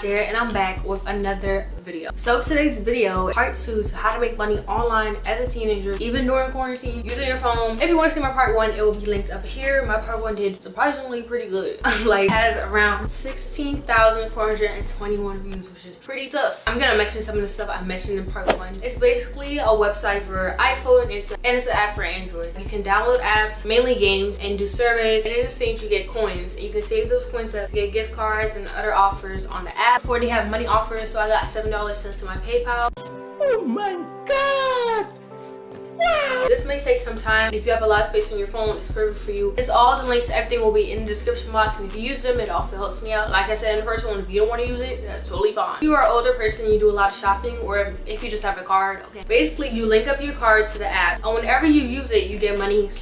here, and I'm back with another video. So today's video, part 2, so how to make money online as a teenager, even during quarantine, using your phone. If you want to see my part 1, it will be linked up here. My part 1 did surprisingly pretty good. Like, has around 16,421 views, which is pretty tough. I'm gonna mention some of the stuff I mentioned in part 1. It's basically a website for iPhone, and it's an app for Android. You can download apps, mainly games, and do surveys, and in exchange you get coins. And you can save those coins up to get gift cards and other offers on the app. Before they have money offers, so I got $7 sent to my PayPal. Oh my god! Wow! This may take some time. If you have a lot of space on your phone, it's perfect for you. It's all the links, everything will be in the description box, and if you use them, it also helps me out. Like I said in the first one, if you don't want to use it, that's totally fine. If you are an older person, you do a lot of shopping, or if you just have a card, okay. Basically, you link up your card to the app, and whenever you use it, you get money /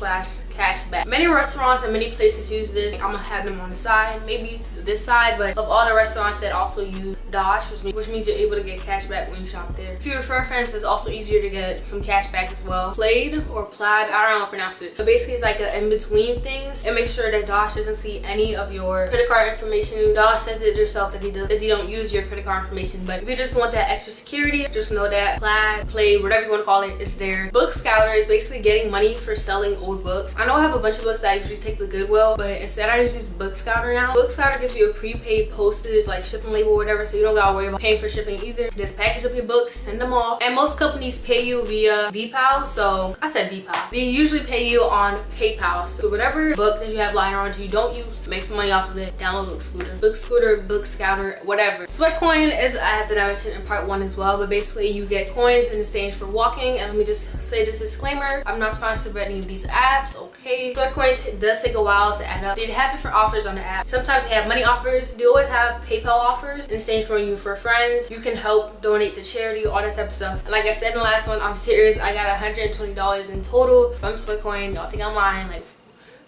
cash back. Many restaurants and many places use this. I'm gonna have them on the side, maybe this side, but of all the restaurants that also use Dosh, which means you're able to get cash back when you shop there. If you refer friends, it's also easier to get some cash back as well. Plaid or Plaid, I don't know how to pronounce it, but basically it's like an in-between things. And make sure that Dosh doesn't see any of your credit card information. Dosh says it yourself that you don't use your credit card information, but if you just want that extra security, just know that Plaid, whatever you want to call it, is there. Book Scouter is basically getting money for selling old books. I know I have a bunch of books that I usually take to Goodwill, but instead I just use Book Scouter now. Book Scouter gives you a prepaid postage, like shipping label or whatever, so you don't gotta worry about paying for shipping either. Just package up your books, send them off, and most companies pay you via Depop. So I said Depop. They usually pay you on PayPal. So whatever book that you have lying around you don't use, make some money off of it. Download Book Scooter, Book Scouter, whatever. Sweatcoin is an app that I mentioned in part 1 as well, but basically you get coins in exchange for walking. And let me just say this disclaimer, I'm not sponsored by any of these apps, okay? Sweatcoin does take a while to add up. They have different offers on the app. Sometimes they have money offers. They always have PayPal offers in exchange for you for friends. You can help donate to charity, all that type of stuff. And like I said in the last one, I'm serious. I got $120 in total from Sweatcoin. Y'all think I'm lying? Like,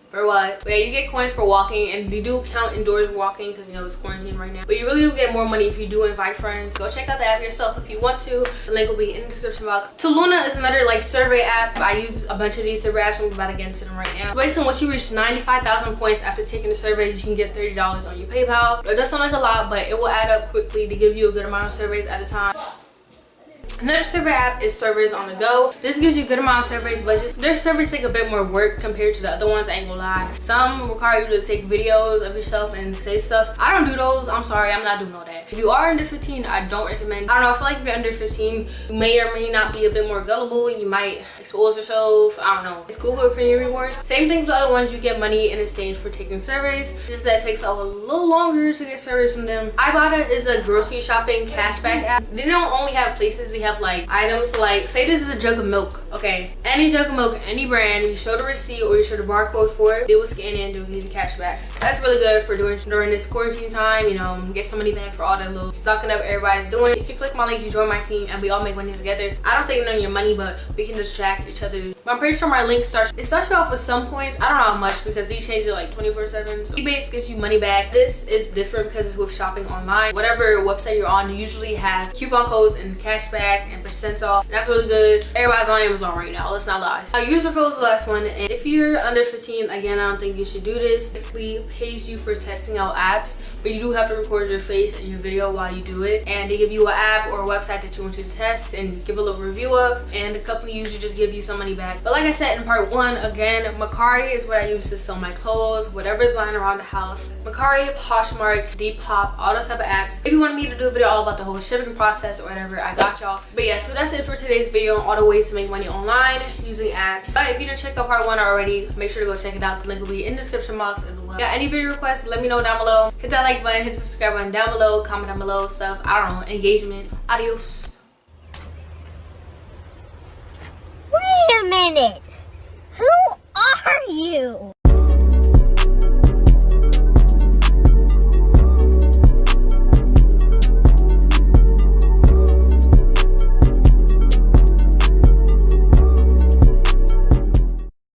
for what? But yeah, you get coins for walking, and they do count indoors walking because you know it's quarantine right now. But you really do get more money if you do invite friends. Go check out the app yourself if you want to. The link will be in the description box. Luna is another like survey app. I use a bunch of these survey apps. I'm about to get into them right now. Basically, once you reach 95,000 points after taking the surveys, you can get $30 on your PayPal. It does sound like a lot, but it will add up quickly to give you a good amount of surveys at a time. Another survey app is Surveys on the Go. This gives you a good amount of surveys, but just their surveys take a bit more work compared to the other ones, I ain't gonna lie. Some require you to take videos of yourself and say stuff. I don't do those. I'm sorry, I'm not doing all that. If you are under 15, I don't recommend. I don't know, I feel like if you're under 15, you may or may not be a bit more gullible. You might expose yourself. I don't know. It's Google Premium Rewards. Same thing with the other ones. You get money in exchange for taking surveys. Just that it takes a little longer to get surveys from them. Ibotta is a grocery shopping cashback app. They don't only have places, they have like items. Like, say this is a jug of milk, okay, any jug of milk, any brand, you show the receipt or you show the barcode for it, they will scan it and they'll give you cash backs. That's really good for during this quarantine time, you know, get some money back for all that little stocking up everybody's doing. If you click my link, you join my team and we all make money together. I don't take none of your money, but we can just track each other. But I'm pretty sure my link starts you off with some points. I don't know how much because they change it like 24/7. So eBay gives you money back. This is different because it's with shopping online. Whatever website you're on, they usually have coupon codes and cash back and percent off. That's really good. Everybody's on Amazon right now, let's not lie. User referral is the last one, and if you're under 15, again, I don't think you should do this. Basically pays you for testing out apps, but you do have to record your face and your video while you do it, and they give you an app or a website that you want you to test and give a little review of, and the company usually just give you some money back. But like I said in part 1, again, Mercari is what I use to sell my clothes, whatever's lying around the house. Mercari, Poshmark, Depop, all those type of apps. If you want me to do a video all about the whole shipping process or whatever, I got y'all. But yeah, so that's it for today's video on all the ways to make money online using apps. But if you didn't check out part 1 already, make sure to go check it out. The link will be in the description box as well. Got any video requests, let me know down below. Hit that like button, hit the subscribe button down below, comment down below, stuff, I don't know, engagement. Adios. Wait a minute! Who are you?